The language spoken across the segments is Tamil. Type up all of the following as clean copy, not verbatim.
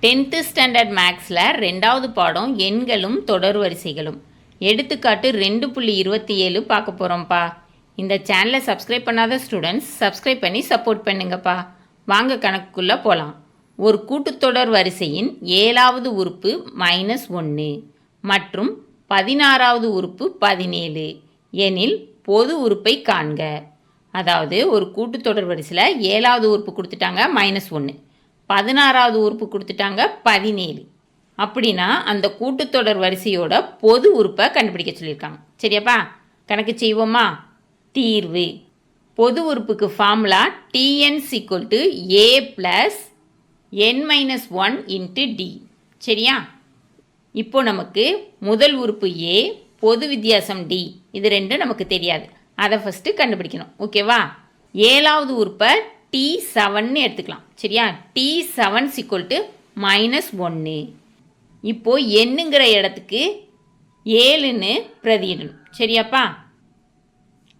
10th ஸ்டாண்டர்ட் மேக்ஸில் 2வது பாடம் எண்களும் தொடர் வரிசைகளும் எடுத்துக்காட்டு 2.27 பார்க்க போகிறோம்ப்பா. இந்த சேனலை சப்ஸ்கிரைப் பண்ணாத ஸ்டூடெண்ட்ஸ் சப்ஸ்கிரைப் பண்ணி சப்போர்ட் பண்ணுங்கப்பா. வாங்க கணக்குக்குள்ளே போகலாம். ஒரு கூட்டுத்தொடர் வரிசையின் 7வது உறுப்பு -1 மற்றும் 16வது உறுப்பு 17 எனில் பொது உறுப்பை காண்க. அதாவது ஒரு கூட்டுத்தொடர் வரிசையில் 7வது உறுப்பு கொடுத்துட்டாங்க -1, 16வது உறுப்பு கொடுத்துட்டாங்க 17. அப்படின்னா அந்த கூட்டுத்தொடர் வரிசையோட பொது உறுப்பை கண்டுபிடிக்க சொல்லியிருக்காங்க. சரியாப்பா, கணக்கு செய்வோமா? தீர்வு. பொது உறுப்புக்கு formula Tn = A + n-1 × D. சரியா? இப்போ நமக்கு முதல் உறுப்பு A, பொது வித்தியாசம் D, இது ரெண்டும் நமக்கு தெரியாது. அதை ஃபஸ்ட்டு கண்டுபிடிக்கணும். ஓகேவா? 7வது உறுப்பை T7ன்னு எடுத்துக்கலாம். சரியா? T7 = -1. இப்போ என்னங்கிற இடத்துக்கு 7ன்னு பிரதியிடணும். சரியாப்பா?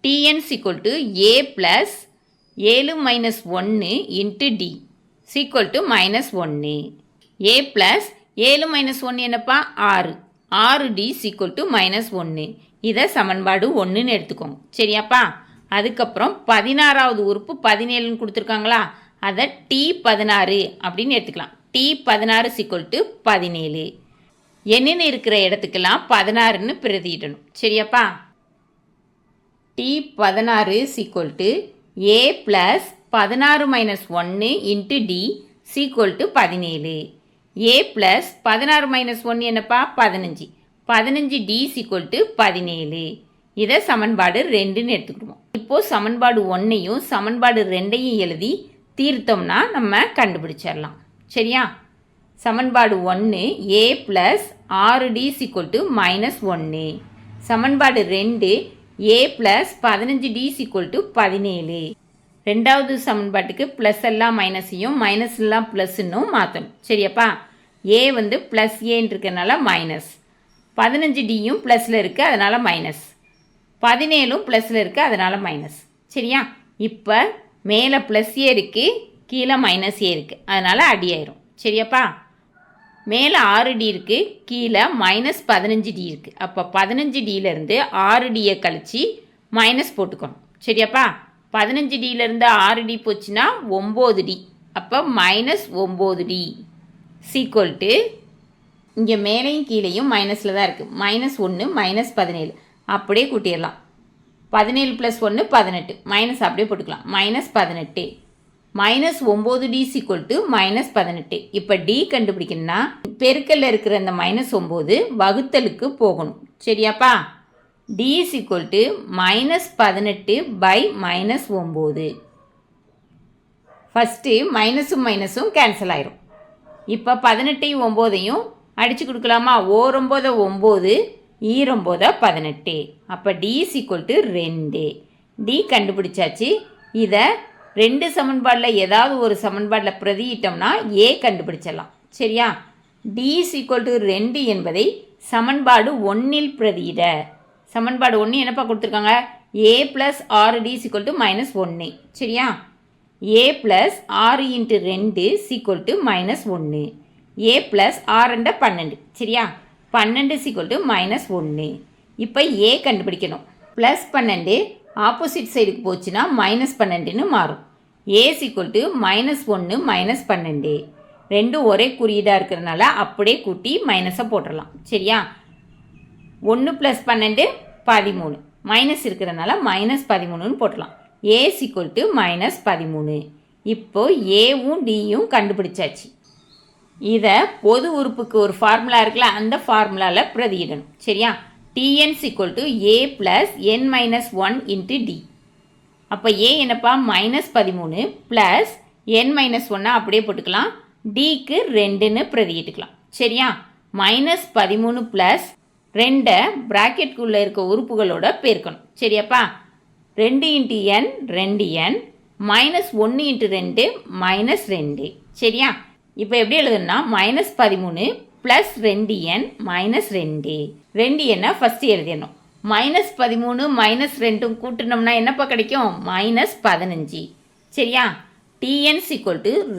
Tn = A + 7 - 1 × D -1. A + 7 - 1 என்னப்பா? 6. 6D -1. இதை சமன்பாடு 1ன்னு எடுத்துக்கோங்க. சரியாப்பா? அதுக்கப்புறம் 16வது உறுப்பு 17ன்னு கொடுத்துருக்காங்களா, அதை T16 அப்படின்னு எடுத்துக்கலாம். T16 = 17. என்னன்னு இருக்கிற இடத்துக்கெல்லாம் 16ன்னு பிரதியிடணும். சரியாப்பா? T16 = A + 16 - 1 × D -17. A + 16 - 1 என்னப்பா? 15. 15D -17. இதை சமன்பாடு 2ன்னு எடுத்துக்கிடுவோம். இப்போது சமன்பாடு 1ஐயும் சமன்பாடு 2ஐயும் எழுதி தீர்த்தோம்னா நம்ம கண்டுபிடிச்சிடலாம். சரியா? சமன்பாடு 1 A + 6D -1. சமன்பாடு 2 A + 15D -17. ரெண்டாவது சமன்பாட்டுக்கு ப்ளஸ் எல்லாம் மைனஸையும் மைனஸ் எல்லாம் ப்ளஸ்ன்னும் மாற்றணும். சரியாப்பா? A வந்து +Aன்னு இருக்கிறதுனால மைனஸ், 15Dயும் ப்ளஸில் இருக்குது அதனால் மைனஸ், 17ம் ப்ளஸில் இருக்குது அதனால் மைனஸ். சரியா? இப்போ மேலே +A இருக்குது, கீழே -A இருக்குது, அதனால் அடியாயிரும். சரியாப்பா? மேலே 6D இருக்குது, கீழே -15D இருக்குது. அப்போ 15Dயிலேருந்து 6Dயை கழித்து மைனஸ் போட்டுக்கணும். சரியாப்பா? 15Dயிலேருந்து 6D போச்சுன்னா 9D. அப்போ -9D இங்கே மேலேயும் கீழேயும் மைனஸில் தான் இருக்குது. -1 -17 அப்படியே கூட்டிடலாம். 17 + 1 18, மைனஸ் அப்படியே போட்டுக்கலாம். -18. -9D -18. இப்போ D கண்டுபிடிக்கணும்னா பெருக்கல்ல இருக்கிற அந்த -9 வகுத்தலுக்கு போகணும். சரியாப்பா? D = -18/-9. ஃபஸ்ட்டு மைனஸும் மைனஸும் கேன்சல் ஆயிரும். இப்போ 18ஐயும் 9ஐயும் அடித்து கொடுக்கலாமா? O9 9, E9 18. அப்போ D = 2. D கண்டுபிடிச்சாச்சு. இதை 2 சமன்பாடில் ஏதாவது ஒரு சமன்பாடில் பிரதியிட்டோம்னா A கண்டுபிடிச்சிடலாம். சரியா? D = 2 என்பதை சமன்பாடு 1ல் பிரதியிட. சமன்பாடு 1 என்னப்பா கொடுத்துருக்காங்க? A + 6D -1. சரியா? A + 6 × 2 -1. A + 6 × 12. சரியா? 12 -1. இப்போ A கண்டுபிடிக்கணும். +12 ஆப்போசிட் சைடுக்கு போச்சுன்னா -12ன்னு மாறும். A = -1 -12. ரெண்டும் ஒரே குறியீடாக இருக்கிறதுனால அப்படியே கூட்டி மைனஸை போட்டுடலாம். சரியா? 1 + 12 13, மைனஸ் இருக்கிறதுனால -13ன்னு போட்டுடலாம். A = -13. இப்போ Aவும் Dயும் கண்டுபிடிச்சாச்சு. இதை பொது உறுப்புக்கு ஒரு ஃபார்முலா இருக்குல்ல, அந்த ஃபார்முலாவில் பிரதியிடணும். சரியா? Tn = A + n-1 × D. அப்போ A என்னப்பா? -13 + n-1 அப்படியே போட்டுக்கலாம். Dக்கு 2ன்னு பிரதியிட்டுக்கலாம். சரியா? -13 + 2 ப்ராக்கெட்டுக்குள்ளே இருக்க உறுப்புகளோட பெருக்கணும். சரியாப்பா? 2 × n 2n, -1 × 2 -2. சரியா? இப்போ எப்படி எழுதணும்னா -13 + 2n -2. 2n first எழுதிடணும். -13 -2 கூட்டினோம்னா என்னப்பா கிடைக்கும்? -15. சரியா? Tn =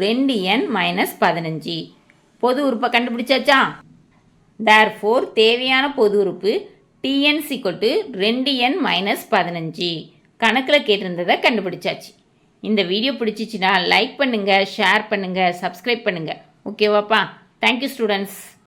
2n - 15. பொது உறுப்பை கண்டுபிடிச்சாச்சா? தேர்ஃபோர் தேவையான பொது உறுப்பு Tn = 2n - 15. கணக்கில் கேட்டிருந்ததை கண்டுபிடிச்சாச்சு. இந்த வீடியோ பிடிச்சிச்சின்னா லைக் பண்ணுங்கள், ஷேர் பண்ணுங்கள், சப்ஸ்கிரைப் பண்ணுங்கள். ஓகேவாப்பா? Thank you students.